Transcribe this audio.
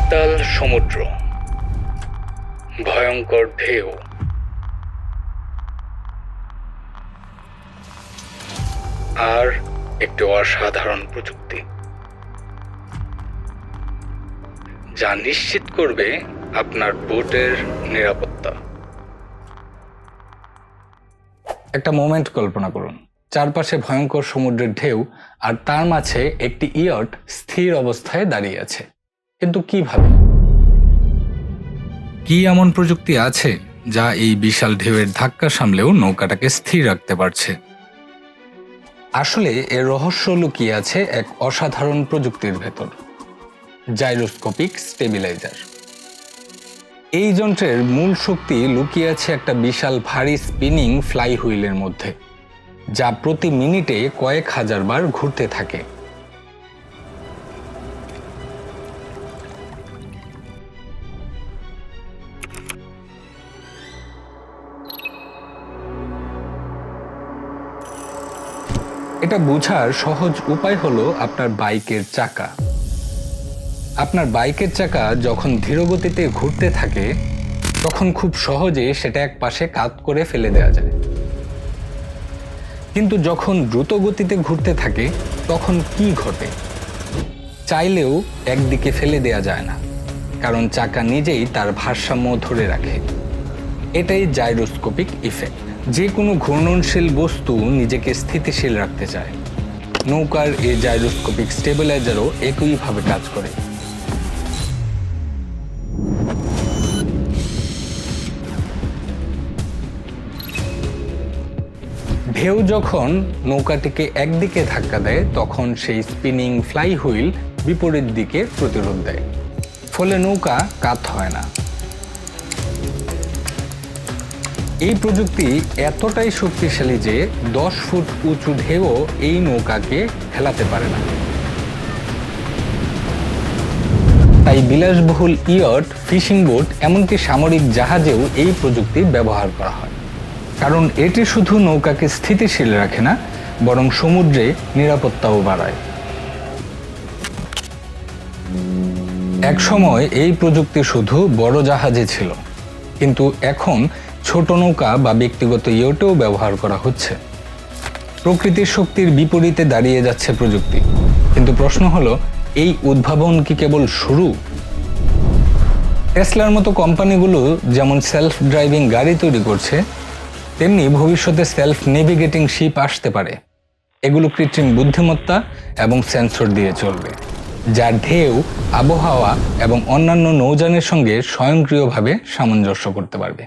উত্তাল সমুদ্র, ভয়ঙ্কর ঢেউ, আর একটি অসাধারণ প্রযুক্তি যা নিশ্চিত করবে আপনার বোটের নিরাপত্তা। একটা মোমেন্ট কল্পনা করুন, চারপাশে ভয়ঙ্কর সমুদ্রের ঢেউ আর তার মাঝে একটি ইয়ট স্থির অবস্থায় দাঁড়িয়ে আছে। কিন্তু কিভাবে? কি এমন প্রযুক্তি আছে যা এই বিশাল ঢেউয়ের ধাক্কা সামলেও নৌকাটাকে স্থির রাখতে পারছে? আসলে এর রহস্য লুকিয়ে আছে এক অসাধারণ প্রযুক্তির ভেতর, জাইরোস্কোপিক স্টেবিলাইজার। এই যন্ত্রের মূল শক্তি লুকিয়ে আছে একটা বিশাল ভারী স্পিনিং ফ্লাই হুইলের মধ্যে, যা প্রতি মিনিটে কয়েক হাজার বার ঘুরতে থাকে। এটা বোঝার সহজ উপায় হলো আপনার বাইকের চাকা। আপনার বাইকের চাকা যখন ধীরগতিতে ঘুরতে থাকে তখন খুব সহজে সেটা এক পাশে কাত করে ফেলে দেওয়া যায়, কিন্তু যখন দ্রুত গতিতে ঘুরতে থাকে তখন কি ঘটে? চাইলেও একদিকে ফেলে দেওয়া যায় না, কারণ চাকা নিজেই তার ভারসাম্য ধরে রাখে। এটাই জাইরোস্কোপিক ইফেক্ট। যে কোনো ঘূর্ণনশীল বস্তু নিজেকে স্থিতিশীল রাখতে চায়। নৌকার এই জাইরোস্কোপিক স্টেবিলাইজারও একইভাবে কাজ করে। ঢেউ যখন নৌকাটিকে একদিকে ধাক্কা দেয় তখন সেই স্পিনিং ফ্লাই হুইল বিপরীত দিকে প্রতিরোধ দেয়, ফলে নৌকা কাত হয় না। এই প্রযুক্তি এতটাই শক্তিশালী যে 10 ফুট উঁচু ঢেউ এই নৌকাকে হেলাতে পারে না। তাই বিলাসবহুল ইয়ট, ফিশিং বোট, এমনকি সামরিক জাহাজেও এই প্রযুক্তি ব্যবহার করা হয়, কারণ এটি শুধু নৌকাকে স্থিতিশীল রাখে না, বরং সমুদ্রে নিরাপত্তাও বাড়ায়। এক সময় এই প্রযুক্তি শুধু বড় জাহাজে ছিল, কিন্তু এখন ছোট নৌকা বা ব্যক্তিগত ইয়টেও ব্যবহার করা হচ্ছে। প্রকৃতির শক্তির বিপরীতে দাঁড়িয়ে যাচ্ছে প্রযুক্তি, কিন্তু প্রশ্ন হলো, এই উদ্ভাবন কি কেবল শুরু? টেসলার মতো কোম্পানিগুলো যেমন সেলফ ড্রাইভিং গাড়ি তৈরি করছে, তেমনি ভবিষ্যতে সেলফ নেভিগেটিং শিপ আসতে পারে। এগুলো কৃত্রিম বুদ্ধিমত্তা এবং সেন্সর দিয়ে চলবে, যা ঢেউ, আবহাওয়া এবং অন্যান্য নৌযানের সঙ্গে স্বয়ংক্রিয়ভাবে সামঞ্জস্য করতে পারবে।